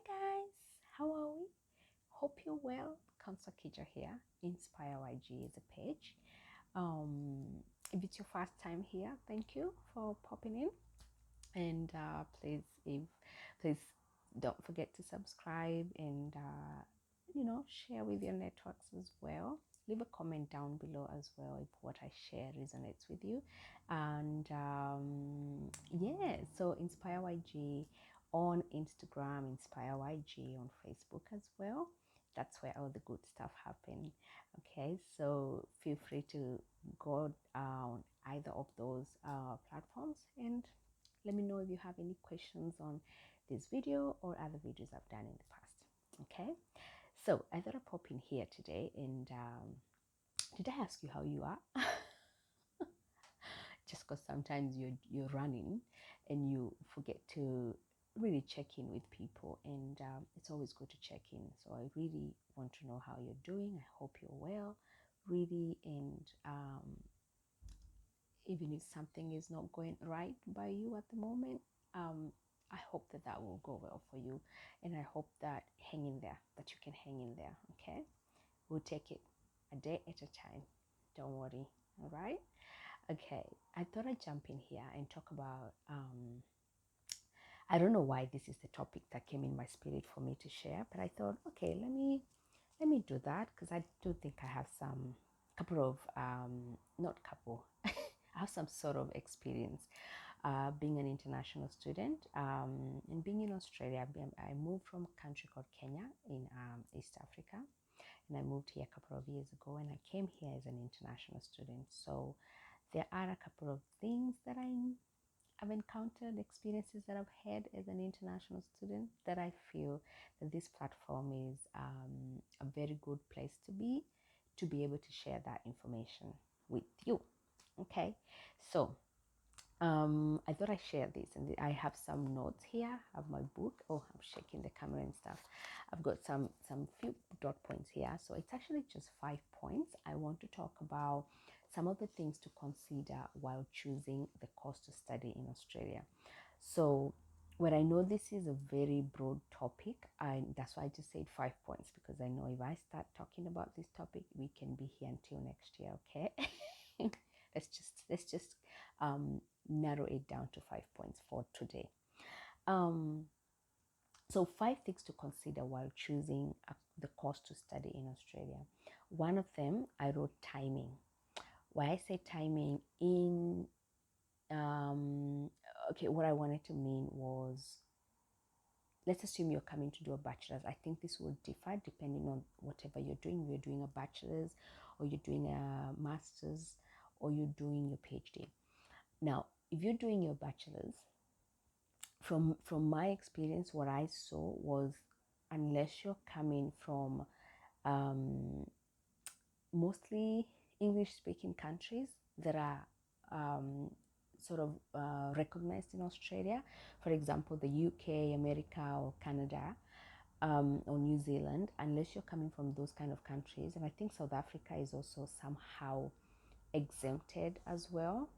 guys, how are we? Hope you're well. Council Kija here. Inspire YG is a page. If it's your first time here, thank you for popping in. And please don't forget to subscribe and share with your networks as well. Leave a comment down below as well if what I share resonates with you. And so Inspire YG on Instagram, Inspire YG on Facebook as well. That's where all the good stuff happen. Okay, so feel free to go on either of those platforms and let me know if you have any questions on this video or other videos I've done in the past. Okay, so I thought I'd pop in here today and did I ask you how you are? Just because sometimes you're running and you forget to really check in with people, and it's always good to check in. So I really want to know how you're doing. I hope you're well, really, and even if something is not going right by you at the moment, I hope that will go well for you, and I hope that that you can hang in there. Okay, we'll take it a day at a time. Don't worry. All right. Okay, I thought I'd jump in here and talk about I don't know why this is the topic that came in my spirit for me to share, but I thought, okay, let me do that because I do think I have some couple of not couple I have some sort of experience being an international student and being in Australia. I moved from a country called Kenya in East Africa, and I moved here a couple of years ago, and I came here as an international student. So there are a couple of things that I've encountered, experiences that I've had as an international student, that I feel that this platform is a very good place to be able to share that information with you. Okay, so I thought I share this, and I have some notes here. I have my book. Oh, I'm shaking the camera and stuff. I've got some few dot points here. So it's actually just 5 points. I want to talk about some of the things to consider while choosing the course to study in Australia. So what I know, this is a very broad topic, and that's why I just said 5 points, because I know if I start talking about this topic, we can be here until next year. Okay. let's just narrow it down to 5 points for today. So 5 things to consider while choosing the course to study in Australia. One of them, I wrote timing. Why I say timing in okay, what I wanted to mean was, let's assume you're coming to do a bachelor's. I think this will differ depending on whatever you're doing. You're doing a bachelor's, or you're doing a master's, or you're doing your PhD. Now, if you're doing your bachelor's, from my experience, what I saw was, unless you're coming from mostly English-speaking countries that are sort of recognized in Australia, for example, the UK, America, or Canada, or New Zealand, unless you're coming from those kind of countries, and I think South Africa is also somehow exempted as well.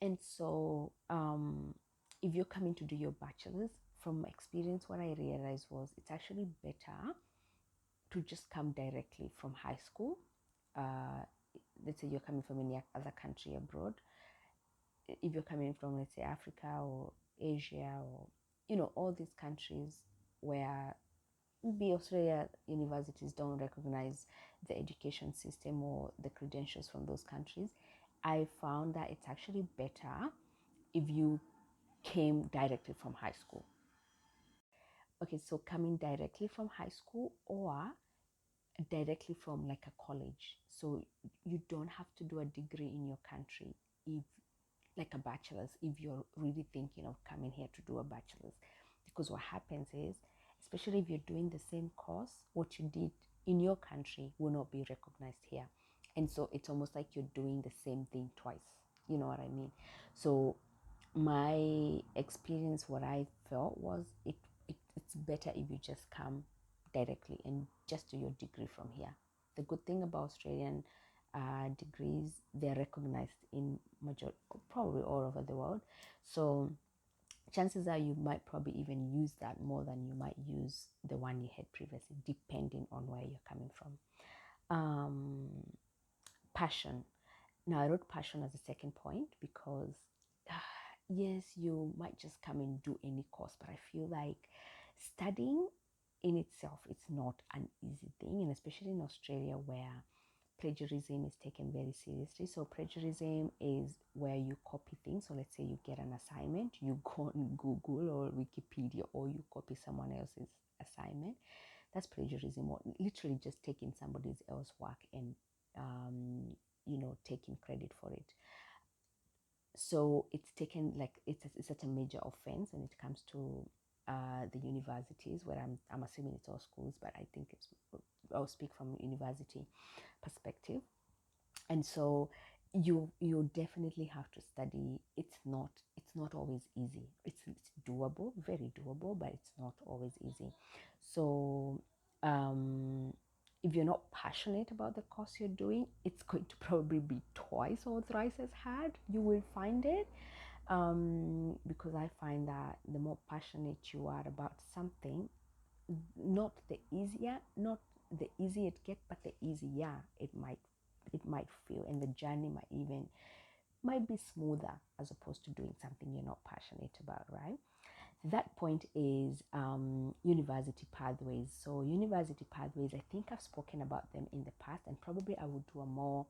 And so if you're coming to do your bachelor's, from experience, what I realized was it's actually better to just come directly from high school. Let's say you're coming from any other country abroad. If you're coming from, let's say, Africa or Asia, or all these countries where maybe Australia universities don't recognize the education system or the credentials from those countries, I found that it's actually better if you came directly from high school. Okay, so coming directly from high school or directly from like a college. So you don't have to do a degree in your country, if like a bachelor's, if you're really thinking of coming here to do a bachelor's. Because what happens is, especially if you're doing the same course, what you did in your country will not be recognized here. And so it's almost like you're doing the same thing twice. You know what I mean? So my experience, what I felt was, it's better if you just come directly and just do your degree from here. The good thing about Australian degrees, they're recognized in probably all over the world. So chances are you might probably even use that more than you might use the one you had previously, depending on where you're coming from. Passion. Now, I wrote passion as a second point because, yes, you might just come and do any course, but I feel like studying in itself, it's not an easy thing, and especially in Australia where plagiarism is taken very seriously. So plagiarism is where you copy things. So let's say you get an assignment, you go on Google or Wikipedia, or you copy someone else's assignment. That's plagiarism, or literally just taking somebody else's work and taking credit for it. So it's taken like it's such a major offense when it comes to the universities, where I'm assuming it's all schools, but I think I'll speak from university perspective. And so you definitely have to study. It's not always easy. It's doable, very doable, but it's not always easy. So if you're not passionate about the course you're doing, it's going to probably be twice or thrice as hard. You will find it, because I find that the more passionate you are about something, not the easier it gets, but the easier it might feel, and the journey might be smoother, as opposed to doing something you're not passionate about, right? That point is university pathways. So university pathways, I think I've spoken about them in the past, and probably I would do a more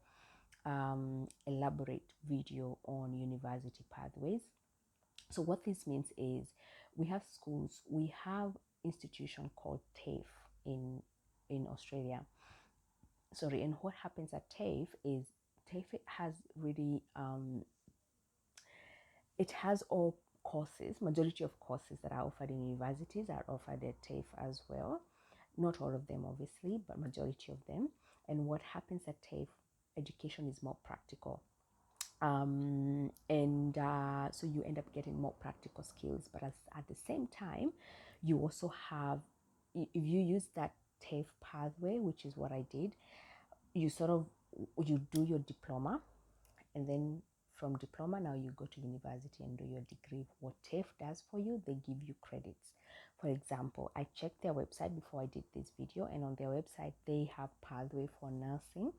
elaborate video on university pathways. So what this means is we have institution called TAFE in Australia. Sorry, and what happens at TAFE is TAFE has really it has all courses. Majority of courses that are offered in universities are offered at TAFE as well. Not all of them, obviously, but majority of them. And what happens at TAFE, education is more practical. And so you end up getting more practical skills, but at the same time, you also have, if you use that TAFE pathway, which is what I did, you do your diploma, and then from diploma, now you go to university and do your degree. What TAFE does for you, they give you credits. For example, I checked their website before I did this video, and on their website they have pathway for nursing.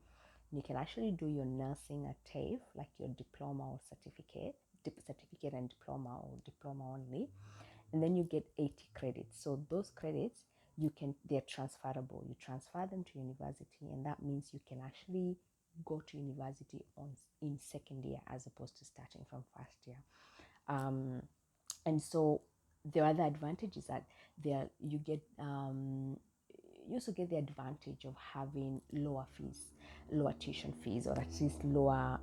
You can actually do your nursing at TAFE, like your diploma or certificate and diploma, or diploma only, and then you get 80 credits. So those credits, they're transferable. You transfer them to university, and that means you can actually go to university in second year, as opposed to starting from first year. And so the other advantage is that you also get the advantage of having lower tuition fees, or at least lower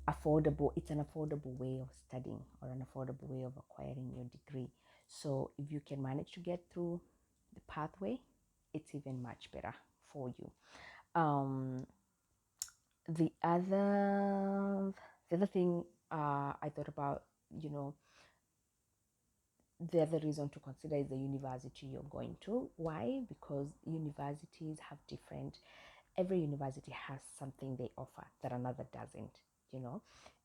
affordable. It's an affordable way of studying, or an affordable way of acquiring your degree. So if you can manage to get through the pathway, it's even much better for you. The other thing I thought about, the other reason to consider is the university you're going to. Why? Because universities have every university has something they offer that another doesn't,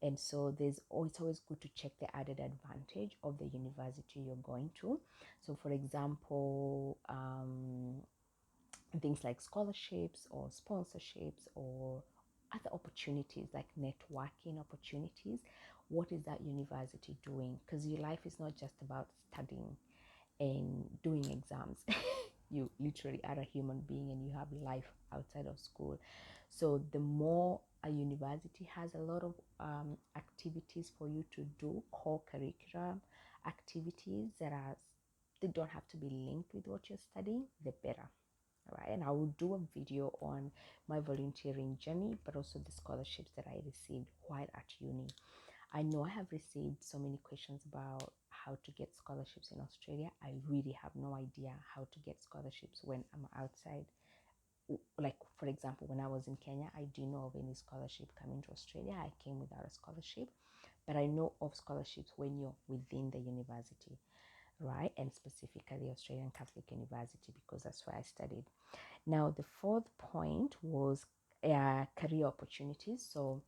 and so it's always good to check the added advantage of the university you're going to. So for example, things like scholarships or sponsorships, or other opportunities like networking opportunities. What is that university doing? Because your life is not just about studying and doing exams. You literally are a human being, and you have life outside of school. So the more a university has a lot of activities for you to do, core curriculum activities they don't have to be linked with what you're studying, the better. Right, and I will do a video on my volunteering journey, but also the scholarships that I received while at uni. I know I have received so many questions about how to get scholarships in Australia. I really have no idea how to get scholarships when I'm outside. Like, for example, when I was in Kenya, I didn't know of any scholarship coming to Australia. I came without a scholarship, but I know of scholarships when you're within the university, right? And specifically Australian Catholic University, because that's where I studied. Now, the fourth point was career opportunities. So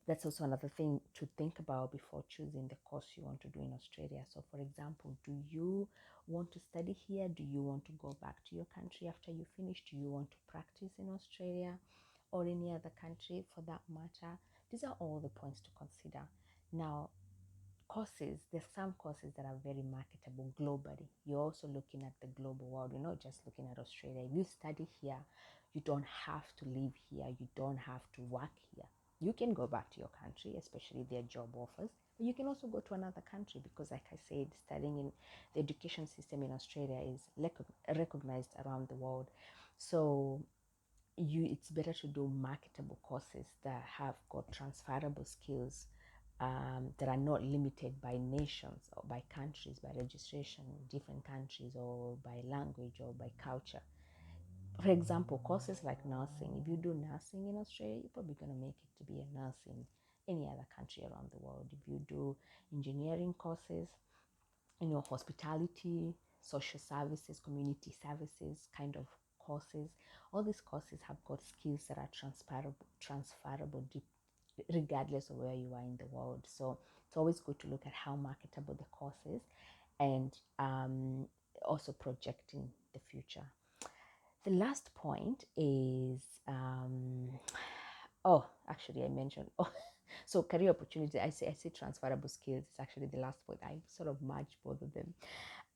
That's also another thing to think about before choosing the course you want to do in Australia. So, for example, do you want to study here? Do you want to go back to your country after you finish? Do you want to practice in Australia or any other country for that matter? These are all the points to consider. Now, courses, there's some courses that are very marketable globally. You're also looking at the global world. You're not just looking at Australia. If you study here, you don't have to live here. You don't have to work here. You can go back to your country, especially if there are job offers. But you can also go to another country because, like I said, studying in the education system in Australia is recognized around the world. So it's better to do marketable courses that have got transferable skills, that are not limited by nations or by countries, by registration in different countries, or by language or by culture. For example, courses like nursing. If you do nursing in Australia, you're probably going to make it to be a nurse in any other country around the world. If you do engineering courses, hospitality, social services, community services kind of courses, all these courses have got skills that are transferable regardless of where you are in the world. So it's always good to look at how marketable the course is, and also projecting the future. The last point is, oh, actually I mentioned, so career opportunity. I say transferable skills. It's actually the last point. I sort of merged both of them,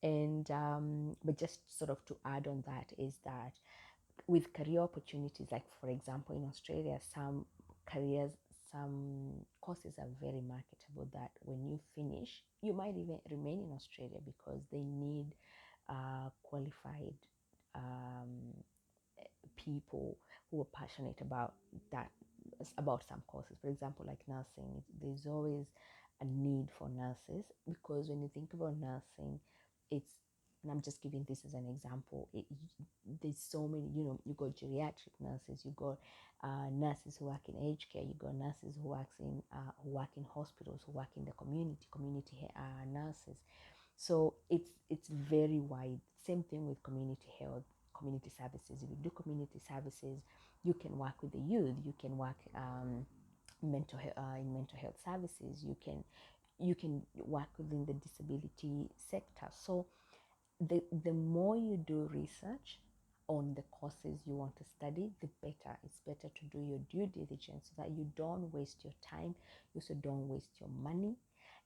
and but just sort of to add on that is that with career opportunities, like for example in Australia, some courses are very marketable, that when you finish, you might even remain in Australia because they need qualified um, people who are passionate about that, about some courses. For example, like nursing, there's always a need for nurses, because when you think about nursing, it's, and I'm just giving this as an example, there's so many, you got geriatric nurses, you got nurses who work in aged care, you got nurses who work in hospitals, who work in the community nurses. So it's very wide. Same thing with community health, community services. If you do community services, you can work with the youth. You can work in mental health services. You can work within the disability sector. So the more you do research on the courses you want to study, the better. It's better to do your due diligence so that you don't waste your time, you also don't waste your money,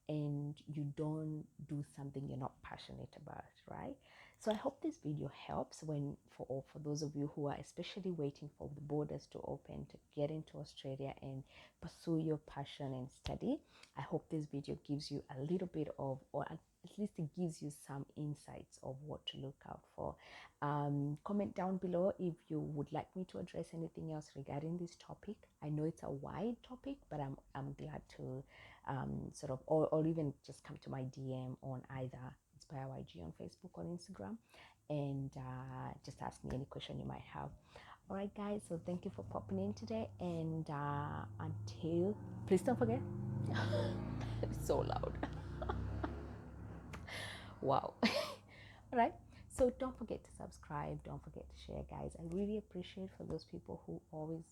and you don't do something you're not passionate about, right? So I hope this video helps for those of you who are especially waiting for the borders to open to get into Australia and pursue your passion and study. I hope this video gives you a little bit of, or at least it gives you some insights of what to look out for. Comment down below if you would like me to address anything else regarding this topic. I know it's a wide topic, but I'm glad to sort of, or even just come to my DM on either Inspire YG on Facebook or Instagram, and just ask me any question you might have. All right, guys, so thank you for popping in today, and until, please don't forget, it's so loud. Wow. All right, so don't forget to subscribe, don't forget to share, guys. I really appreciate for those people who always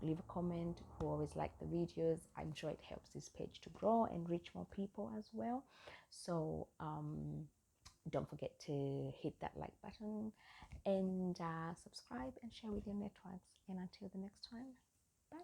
leave a comment, who always like the videos. I'm sure it helps this page to grow and reach more people as well. So don't forget to hit that like button, and subscribe and share with your networks. And until the next time, bye.